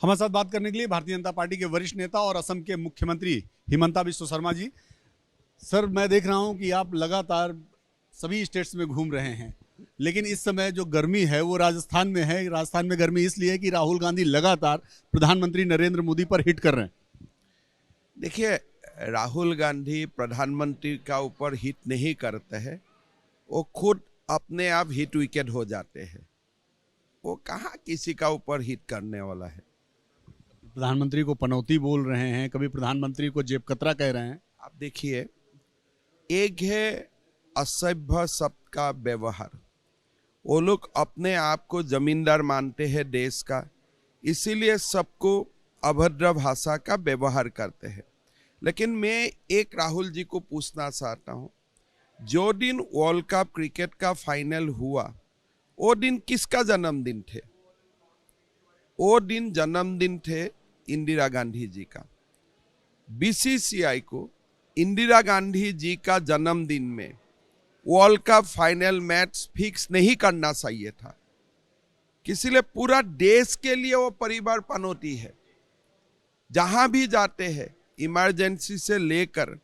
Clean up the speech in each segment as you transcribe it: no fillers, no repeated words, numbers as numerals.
हमारे साथ बात करने के लिए भारतीय जनता पार्टी के वरिष्ठ नेता और असम के मुख्यमंत्री हिमंता बिस्वा शर्मा जी। सर, मैं देख रहा हूं कि आप लगातार सभी स्टेट्स में घूम रहे हैं, लेकिन इस समय जो गर्मी है वो राजस्थान में है। राजस्थान में गर्मी इसलिए है कि राहुल गांधी लगातार प्रधानमंत्री नरेंद्र मोदी पर हिट कर रहे हैं। देखिए, राहुल गांधी प्रधानमंत्री का ऊपर हिट नहीं करते हैं, वो खुद अपने आप हिट विकेट हो जाते हैं। वो कहाँ किसी का ऊपर हिट करने वाला है। प्रधानमंत्री को पनौती बोल रहे हैं, कभी प्रधानमंत्री को जेब कतरा कह रहे हैं। आप देखिए, एक है असभ्य शब्द का व्यवहार। वो लोग अपने आप को जमींदार मानते हैं देश का, इसीलिए सबको अभद्र भाषा का व्यवहार करते हैं। लेकिन मैं एक राहुल जी को पूछना चाहता हूं, जो दिन वर्ल्ड कप क्रिकेट का फाइनल हुआ वो दिन किसका जन्मदिन थे? वो दिन जन्मदिन थे इंदिरा गांधी जी का। बीसीसीआई को इंदिरा गांधी जी का जन्मदिन में world cup final match fix नहीं करना चाहिए था। इसीलिए पूरा देश के लिए वो परिवार पनौती है। जहां भी जाते हैं, इमरजेंसी से लेकर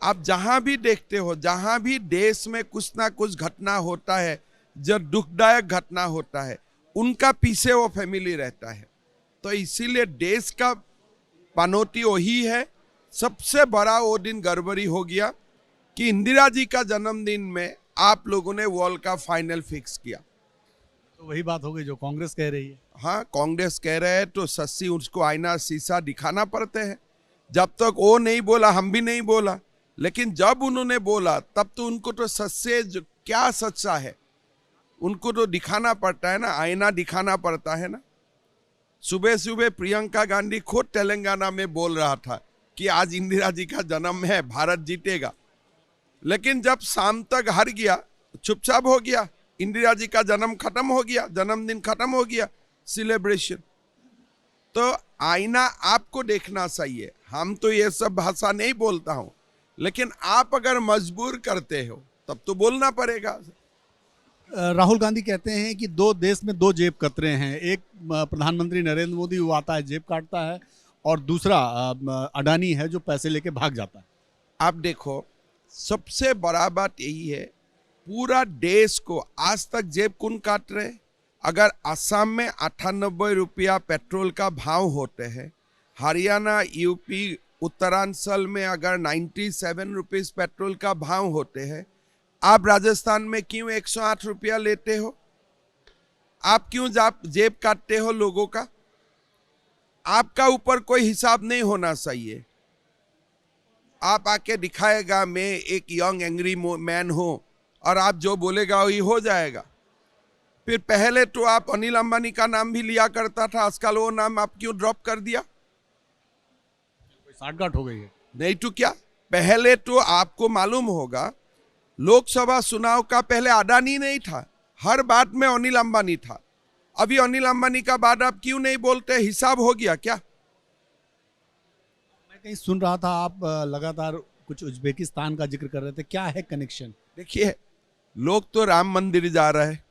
आप जहां भी देखते हो, जहां भी देश में कुछ ना कुछ घटना होता है, जब दुखदायक घटना होता है, उनका पीछे वो फैमिली रहता है। तो इसीलिए देश का पनौती वही है। सबसे बड़ा वो दिन गड़बड़ी हो गया कि इंदिरा जी का जन्मदिन में आप लोगों ने वर्ल्ड कप फाइनल फिक्स किया। तो वही बात हो गई जो कांग्रेस कह रही है। हाँ, कांग्रेस कह रहे हैं तो सच्ची उसको आईना शीशा दिखाना पड़ते हैं। जब तक वो नहीं बोला, हम भी नहीं बोला, लेकिन जब उन्होंने बोला तब तो उनको तो सच से क्या सच्चा है उनको तो दिखाना पड़ता है ना, आईना दिखाना पड़ता है ना। सुबह सुबह प्रियंका गांधी खुद तेलंगाना में बोल रहा था कि आज इंदिरा जी का जन्म है, भारत जीतेगा। लेकिन जब शाम तक हार गया, चुपचाप हो गया, इंदिरा जी का जन्म खत्म हो गया, जन्मदिन खत्म हो गया, सेलिब्रेशन। तो आईना आपको देखना चाहिए। हम तो ये सब भाषा नहीं बोलता हूं, लेकिन आप अगर मजबूर करते हो तब तो बोलना पड़ेगा। राहुल गांधी कहते हैं कि दो देश में दो जेब कतरे हैं। एक प्रधानमंत्री नरेंद्र मोदी, वो आता है जेब काटता है, और दूसरा अडानी है जो पैसे लेके भाग जाता है। आप देखो, सबसे बड़ा बात यही है, पूरा देश को आज तक जेब कौन काट रहे? अगर असम में 98 रुपया पेट्रोल का भाव होते हैं, हरियाणा, यूपी, उत्तरांचल में अगर 97 रुपीज पेट्रोल का भाव होते हैं, आप राजस्थान में क्यों 108 रुपया लेते हो? आप क्यों जेब काटते हो लोगों का? आपका ऊपर कोई हिसाब नहीं होना चाहिए। आप आके दिखाएगा मैं एक यंग एंग्री मैन हूं, और आप जो बोलेगा वही हो जाएगा। फिर पहले तो आप अनिल अंबानी का नाम भी लिया करता था, आजकल वो नाम आप क्यों ड्रॉप कर दिया? साठगांठ हो गई है। नहीं तो क्या? पहले तो आपको मालूम होगा, लोकसभा चुनाव का पहले अडानी नहीं था, हर बात में अनिल अंबानी था। अभी अनिल अंबानी का बाद आप क्यों नहीं बोलते? हिसाब हो गया क्या? मैं कहीं सुन रहा था आप लगातार कुछ उज्बेकिस्तान का जिक्र कर रहे थे, क्या है कनेक्शन? देखिए, लोग तो राम मंदिर जा रहे हैं,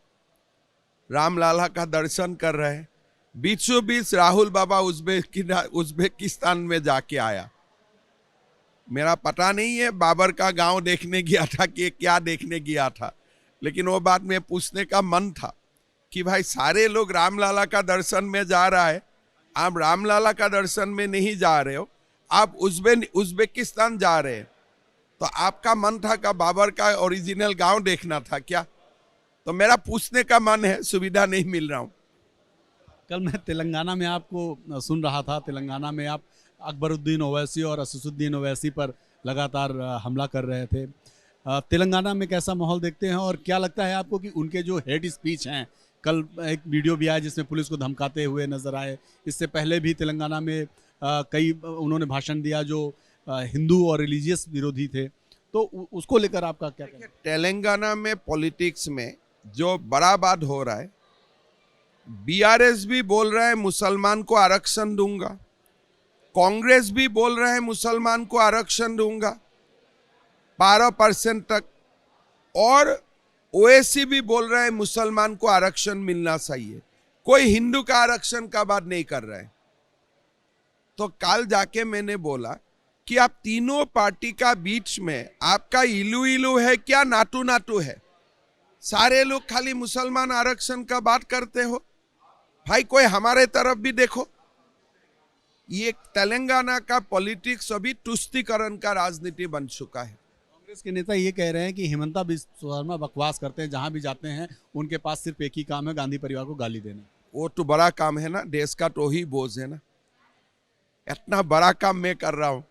राम लाला का दर्शन कर रहे हैं। बीचों बीच राहुल बाबा उज्बेकिस्तान में जाके आया। मेरा पता नहीं है बाबर का गांव देखने गया था कि क्या देखने गया था, लेकिन वो बात में पूछने का मन था कि भाई सारे लोग रामलाला का दर्शन में जा रहा है, आप रामलाला का दर्शन में नहीं जा रहे हो, आप उज्बेकिस्तान जा रहे हैं। तो आपका मन था कि बाबर का ओरिजिनल गांव देखना था क्या? तो मेरा पूछने का मन है, सुविधा नहीं मिल रहा हूं। कल मैं तेलंगाना में आपको सुन रहा था। तेलंगाना में आप अकबरुद्दीन ओवैसी और असदुद्दीन ओवैसी पर लगातार हमला कर रहे थे। तेलंगाना में कैसा माहौल देखते हैं, और क्या लगता है आपको कि उनके जो हेड स्पीच हैं, कल एक वीडियो भी आया जिसमें पुलिस को धमकाते हुए नजर आए, इससे पहले भी तेलंगाना में कई उन्होंने भाषण दिया जो हिंदू और रिलीजियस विरोधी थे, तो उसको लेकर आपका क्या कहना है? तेलंगाना में पॉलिटिक्स में जो बड़ा बात हो रहा है, बीआरएस भी बोल रहा है मुसलमान को आरक्षण दूंगा, कांग्रेस भी बोल रहा है मुसलमान को आरक्षण दूंगा 12% तक, और ओवैसी भी बोल रहा है मुसलमान को आरक्षण मिलना चाहिए। कोई हिंदू का आरक्षण का बात नहीं कर रहा है। तो कल जाके मैंने बोला कि आप तीनों पार्टी का बीच में आपका इलू इलू है क्या नाटू नाटू है? सारे लोग खाली मुसलमान आरक्षण का बात करते हो। भाई कोई हमारे तरफ भी देखो। ये तेलंगाना का पॉलिटिक्स अभी तुष्टीकरण का राजनीति बन चुका है। कांग्रेस के नेता ये कह रहे हैं कि हिमंता बिस्वा शर्मा बकवास करते हैं, जहां भी जाते हैं उनके पास सिर्फ एक ही काम है, गांधी परिवार को गाली देना। वो तो बड़ा काम है ना, देश का तो ही बोझ है ना। इतना बड़ा काम मैं कर रहा हूं।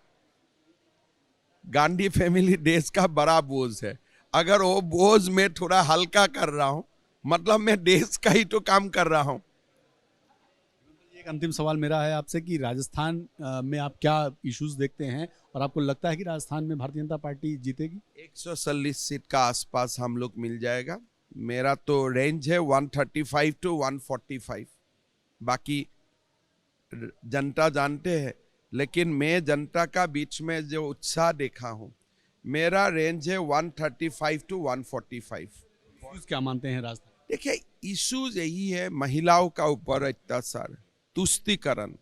गांधी फैमिली देश का बड़ा बोझ है। अगर वो बोझ मैं थोड़ा हल्का कर रहा हूं, मतलब मैं देश का ही तो काम कर रहा हूं। एक अंतिम सवाल मेरा है आपसे कि राजस्थान में आप क्या इश्यूज देखते हैं और आपको लगता है कि राजस्थान में भारतीय जनता पार्टी जीतेगी? 140 सीट का आसपास हम लोग मिल जाएगा। मेरा तो रेंज है 135 टू 145। बाकी जनता जानते हैं, लेकिन मैं जनता का बीच में जो उत्साह देखा हूं, मेरा रेंज है 135 टू 145। इश्यूज क्या मानते हैं राजस्थान? देखिए, इश्यूज यही है, महिलाओं का ऊपर अत्याचार, तुष्टीकरण,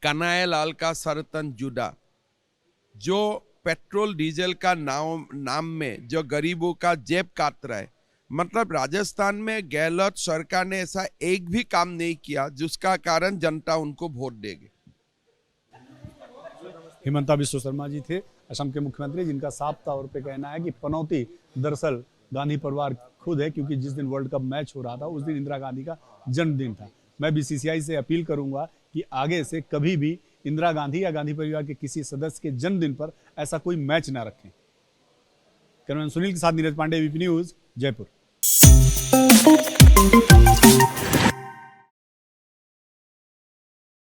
कन्हैयालाल का सरतन जुदा, जो पेट्रोल डीजल का नाम में जो गरीबों का जेब काट रहा है। मतलब राजस्थान में गहलोत सरकार ने ऐसा एक भी काम नहीं किया जिसका कारण जनता उनको वोट देगी। हिमंता बिस्वा शर्मा जी थे असम के मुख्यमंत्री, जिनका साफ तौर पे कहना है कि पनौती दरअसल गांधी परिवार खुद है, क्योंकि जिस दिन वर्ल्ड कप मैच हो रहा था उस दिन इंदिरा गांधी का जन्मदिन था। मैं बीसीसीआई से अपील करूंगा कि आगे से कभी भी इंदिरा गांधी या गांधी परिवार के किसी सदस्य के जन्मदिन पर ऐसा कोई मैच ना रखें। कैमरामैन सुनील के साथ नीरज पांडे, एबीपी न्यूज, जयपुर।